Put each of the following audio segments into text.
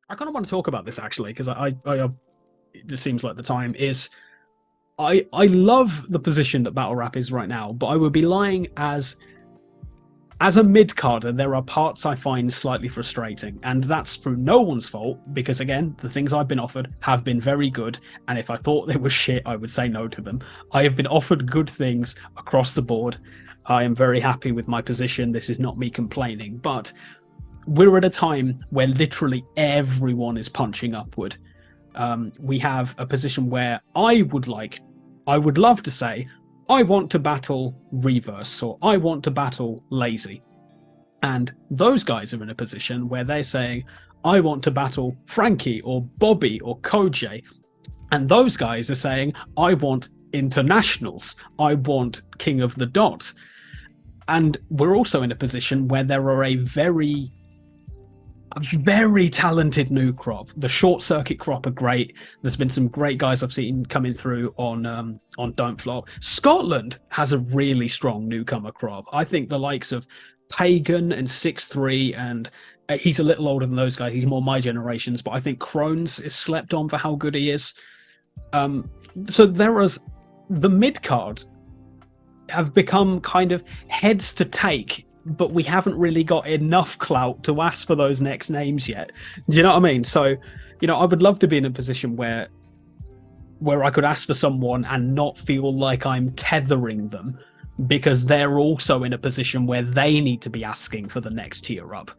I kind of want to talk about this actually, because it just seems like the time is. I love the position that battle rap is right now, but I would be lying as a mid-carder, there are parts I find slightly frustrating, and that's through no one's fault, because again, the things I've been offered have been very good, and if I thought they were shit, I would say no to them. I have been offered good things across the board. I am very happy with my position. This is not me complaining, but we're at a time where literally everyone is punching upward. We have a position where I would love to say, I want to battle Reverse, or I want to battle Lazy. And those guys are in a position where they're saying, I want to battle Frankie or Bobby or Koj. And those guys are saying, I want internationals. I want King of the Dot. And we're also in a position where there are a very talented new crop. The short circuit crop are great. There's been some great guys I've seen coming through on Don't Flop. Scotland has a really strong newcomer crop. I think the likes of Pagan and 6-3, and he's a little older than those guys. He's more my generations, but I think Crohn's is slept on for how good he is. So there is the mid card have become kind of heads to take, but we haven't really got enough clout to ask for those next names yet. Do you know what I mean? So, I would love to be in a position where I could ask for someone and not feel like I'm tethering them, because they're also in a position where they need to be asking for the next tier up.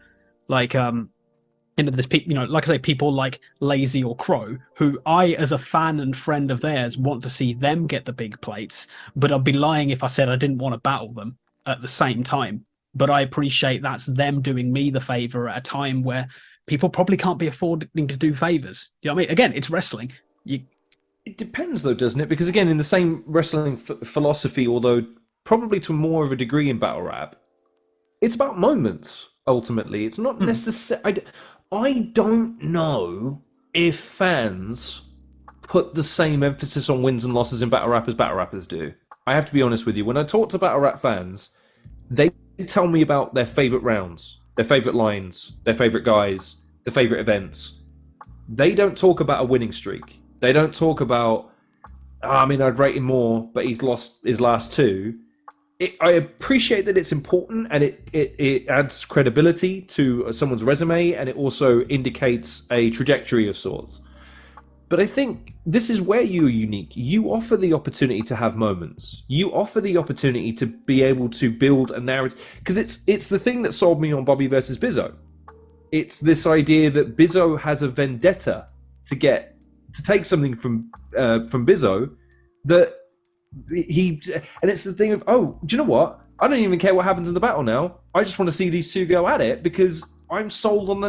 Like, there's people, like I say, people like Lazy or Crow, who I, as a fan and friend of theirs, want to see them get the big plates, but I'd be lying if I said I didn't want to battle them at the same time. But I appreciate that's them doing me the favor at a time where people probably can't be affording to do favors. You know what I mean? Again, it's wrestling. It depends, though, doesn't it? Because again, in the same wrestling philosophy, although probably to more of a degree in battle rap, it's about moments. Ultimately, it's not necessarily. I don't know if fans put the same emphasis on wins and losses in battle rap as battle rappers do. I have to be honest with you. When I talk to battle rap fans, they tell me about their favorite rounds, their favorite lines, their favorite guys, their favorite events. They don't talk about a winning streak. They don't talk about, I'd rate him more, but he's lost his last two. I appreciate that it's important, and it adds credibility to someone's resume, and it also indicates a trajectory of sorts. But I think this is where you're unique. You offer the opportunity to have moments. You offer the opportunity to be able to build a narrative. Because it's the thing that sold me on Bobby versus Bizzo. It's this idea that Bizzo has a vendetta to take something from Bizzo that and it's the thing of, do you know what? I don't even care what happens in the battle now. I just want to see these two go at it because I'm sold on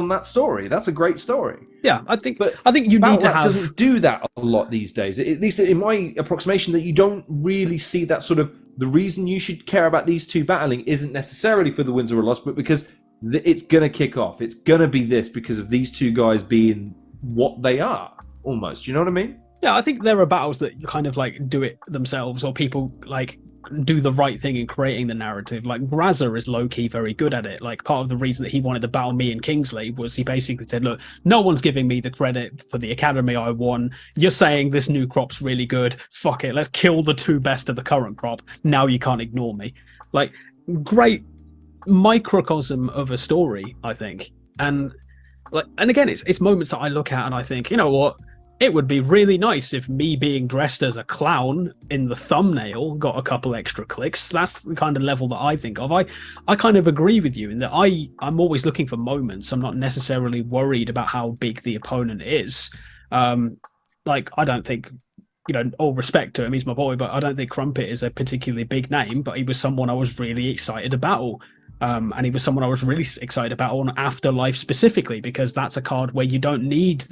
that story. That's a great story. Yeah, I think you need to have. Doesn't do that a lot these days. At least in my approximation, that you don't really see that sort of. The reason you should care about these two battling isn't necessarily for the wins or loss, but because it's gonna kick off. It's gonna be this because of these two guys being what they are. Almost, you know what I mean? Yeah, I think there are battles that kind of like do it themselves, or people like do the right thing in creating the narrative. Like Grazza is low-key very good at it. Like part of the reason that he wanted to battle me and Kingsley was he basically said, look, no one's giving me the credit for the academy I won. You're saying this new crop's really good. Fuck it, let's kill the two best of the current crop. Now you can't ignore me. Like, great microcosm of a story, I think. And again, it's moments that I look at and I think, you know what? It would be really nice if me being dressed as a clown in the thumbnail got a couple extra clicks. That's the kind of level that I think of. I kind of agree with you in that I'm always looking for moments. I'm not necessarily worried about how big the opponent is. I don't think, all respect to him, he's my boy, but I don't think Crumpet is a particularly big name, but he was someone I was really excited to battle. And he was someone I was really excited about on Afterlife specifically, because that's a card where you don't need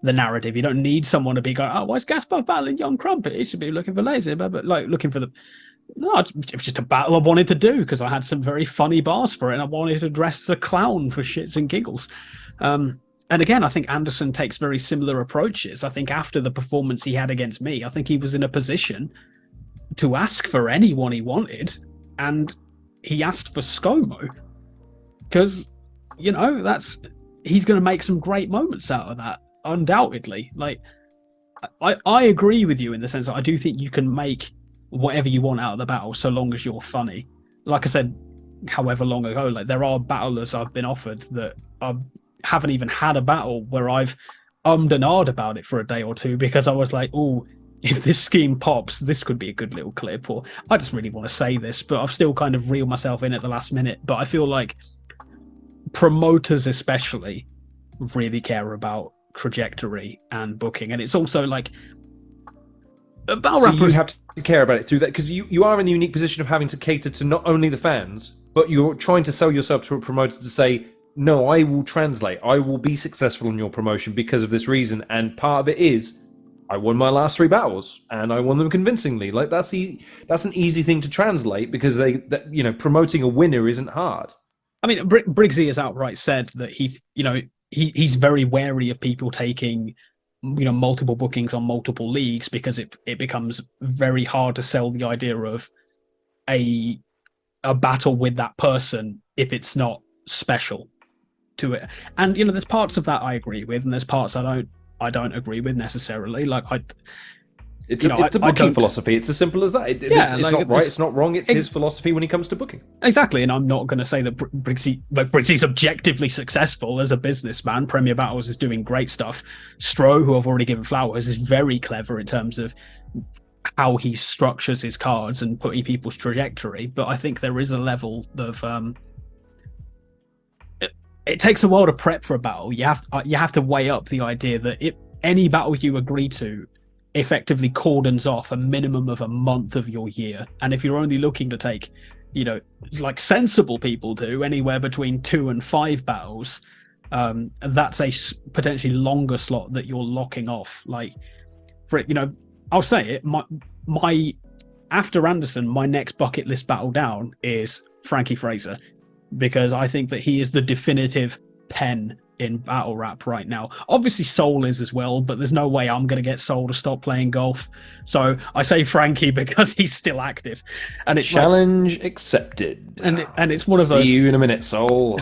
the narrative. You don't need someone to be going, why is Ghast Buff battling Young Crumpet? He should be looking for Lazy, but like looking for no, it was just a battle I wanted to do because I had some very funny bars for it and I wanted to dress as a clown for shits and giggles. And again, I think Anderson takes very similar approaches. I think after the performance he had against me, I think he was in a position to ask for anyone he wanted, and he asked for ScoMo because, you know, he's going to make some great moments out of that, undoubtedly. Like, I agree with you in the sense that I do think you can make whatever you want out of the battle so long as you're funny. Like I said, however long ago, like there are battlers I've been offered that I haven't even had a battle where I've and ahed about it for a day or two because I was like, oh, if this scheme pops, this could be a good little clip, or I just really want to say this, but I've still kind of reeled myself in at the last minute. But I feel like promoters especially really care about trajectory and booking, and it's also like battle so rappers, you have to care about it through that, because you are in the unique position of having to cater to not only the fans, but you're trying to sell yourself to a promoter to say, no, I will translate, I will be successful in your promotion because of this reason. And part of it is I won my last 3 battles and I won them convincingly. Like that's an easy thing to translate, because promoting a winner isn't hard. I mean, Briggsy has outright said that he's very wary of people taking, multiple bookings on multiple leagues, because it becomes very hard to sell the idea of a battle with that person if it's not special to it. And there's parts of that I agree with, and there's parts I don't agree with necessarily. Like it's a booking philosophy. It's as simple as that. It's not right. It's not wrong. It's his philosophy when it comes to booking. Exactly. And I'm not going to say that Briggsy's objectively successful as a businessman. Premier Battles is doing great stuff. Stro, who I've already given flowers, is very clever in terms of how he structures his cards and putting people's trajectory. But I think there is a level of it takes a while to prep for a battle. You have to weigh up the idea that any battle you agree to effectively cordons off a minimum of a month of your year. And if you're only looking to take, like sensible people do, anywhere between 2 and 5 battles, that's a potentially longer slot that you're locking off. Like, for I'll say it, my after Anderson, my next bucket list battle down is Frankie Fraser, because I think that he is the definitive pen in battle rap right now. Obviously Soul is as well, but there's no way I'm going to get Soul to stop playing golf. So I say Frankie because he's still active. And it's challenge accepted. And it's one of those. See you in a minute, Soul.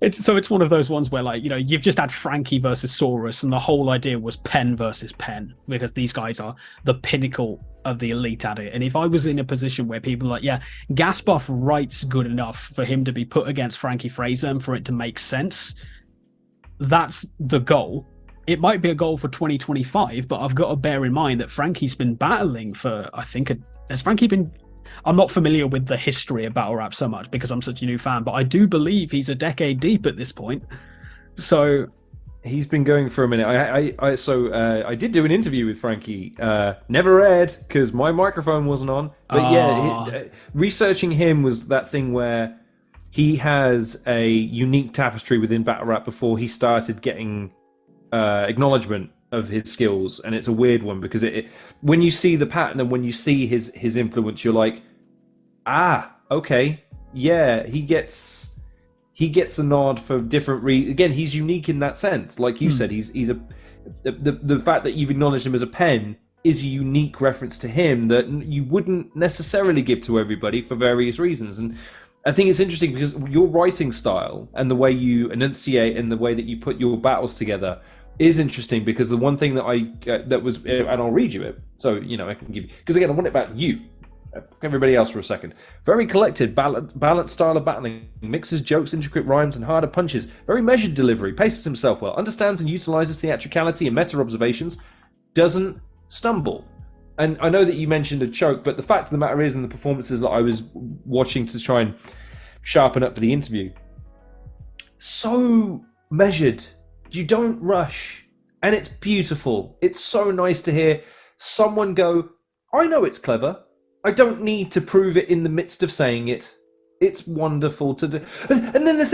It's one of those ones where, like, you've just had Frankie versus Saurus, and the whole idea was pen versus pen, because these guys are the pinnacle of the elite at it. And if I was in a position where people are like, yeah, Ghast Buff writes good enough for him to be put against Frankie Fraser and for it to make sense, that's the goal. It might be a goal for 2025, but I've got to bear in mind that Frankie's been battling for, has Frankie been... I'm not familiar with the history of battle rap so much because I'm such a new fan, but I do believe he's a decade deep at this point. So he's been going for a minute. I did do an interview with Frankie. Never aired because my microphone wasn't on. But researching him was that thing where he has a unique tapestry within battle rap before he started getting acknowledgement of his skills, and it's a weird one because when you see the pattern and when you see his influence, you're like, okay, yeah, he gets a nod for different again, he's unique in that sense. Like you said, he's the fact that you've acknowledged him as a pen is a unique reference to him that you wouldn't necessarily give to everybody for various reasons. And I think it's interesting because your writing style and the way you enunciate and the way that you put your battles together is interesting, because the one thing that that was, and I'll read you it, so I can give you, because again I want it about you, everybody else for a second. Very collected, balanced style of battling, mixes jokes, intricate rhymes, and harder punches. Very measured delivery, paces himself well, understands and utilizes theatricality and meta observations, doesn't stumble. And I know that you mentioned a choke, but the fact of the matter is, in the performances that I was watching to try and sharpen up for the interview, so measured. You don't rush, and it's beautiful. It's so nice to hear someone go, I know it's clever. I don't need to prove it in the midst of saying it. It's wonderful to do. And then there's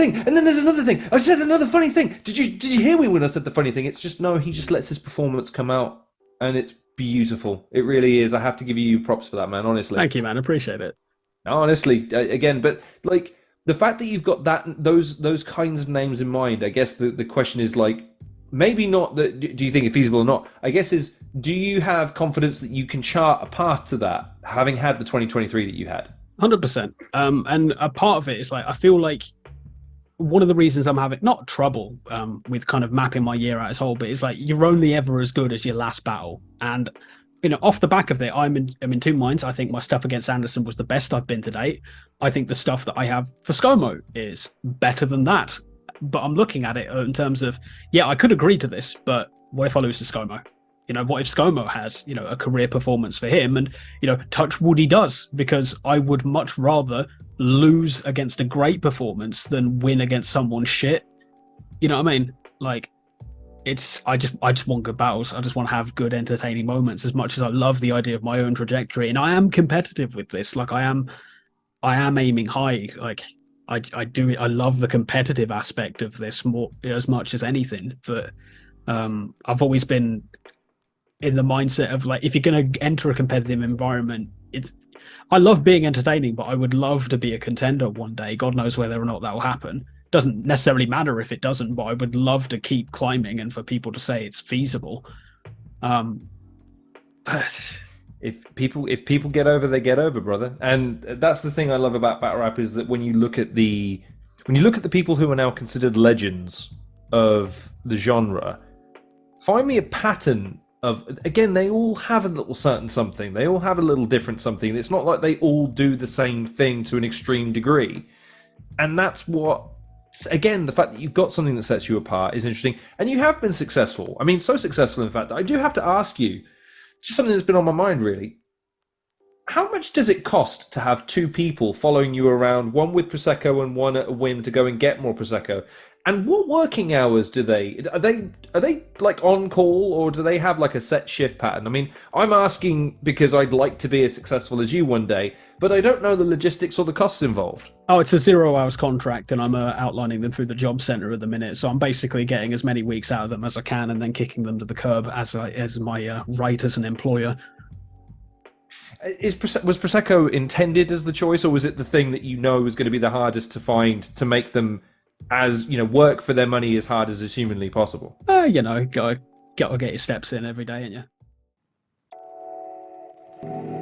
another thing. I said another funny thing. Did you hear me when I said the funny thing? It's just, no, he just lets his performance come out, and it's beautiful. It really is. I have to give you props for that, man, honestly. Thank you, man. Appreciate it. Honestly, again, but like, the fact that you've got those kinds of names in mind, I guess the question is, like, maybe not that do you think it's feasible or not, I guess is, do you have confidence that you can chart a path to that, having had the 2023 that you had? 100%. And a part of it is like I feel like one of the reasons I'm having not trouble with kind of mapping my year out as whole, but it's like you're only ever as good as your last battle. And off the back of it, I'm in two minds. I think my stuff against Anderson was the best I've been to date. I think the stuff that I have for ScoMo is better than that. But I'm looking at it in terms of, yeah, I could agree to this, but what if I lose to ScoMo? What if ScoMo has, a career performance for him and, touch wood he does, because I would much rather lose against a great performance than win against someone shit. You know what I mean? Like, I just want good battles. I just want to have good, entertaining moments as much as I love the idea of my own trajectory. And I am competitive with this. Like, I am aiming high. Like, I love the competitive aspect of this more as much as anything. But I've always been in the mindset of like, if you're going to enter a competitive environment, I love being entertaining, but I would love to be a contender one day. God knows whether or not that will happen. Doesn't necessarily matter if it doesn't, but I would love to keep climbing and for people to say it's feasible. If people get over, they get over, brother. And that's the thing I love about battle rap is that when you look at the people who are now considered legends of the genre, find me a pattern of, again, they all have a little certain something. They all have a little different something. It's not like they all do the same thing to an extreme degree. And that's what, again, the fact that you've got something that sets you apart is interesting. And you have been successful. I mean, so successful, in fact, that I do have to ask you, just something that's been on my mind, really. How much does it cost to have two people following you around, one with Prosecco and one at a win to go and get more Prosecco? And what working hours do they are they like on call, or do they have like a set shift pattern? I mean, I'm asking because I'd like to be as successful as you one day, but I don't know the logistics or the costs involved. Oh, it's a 0 hours contract, and I'm outlining them through the job center at the minute. So I'm basically getting as many weeks out of them as I can, and then kicking them to the curb as my right as an employer. Was Prosecco intended as the choice, or was it the thing that was going to be the hardest to find to make them as work for their money as hard as is humanly possible? Gotta get your steps in every day, ain't you?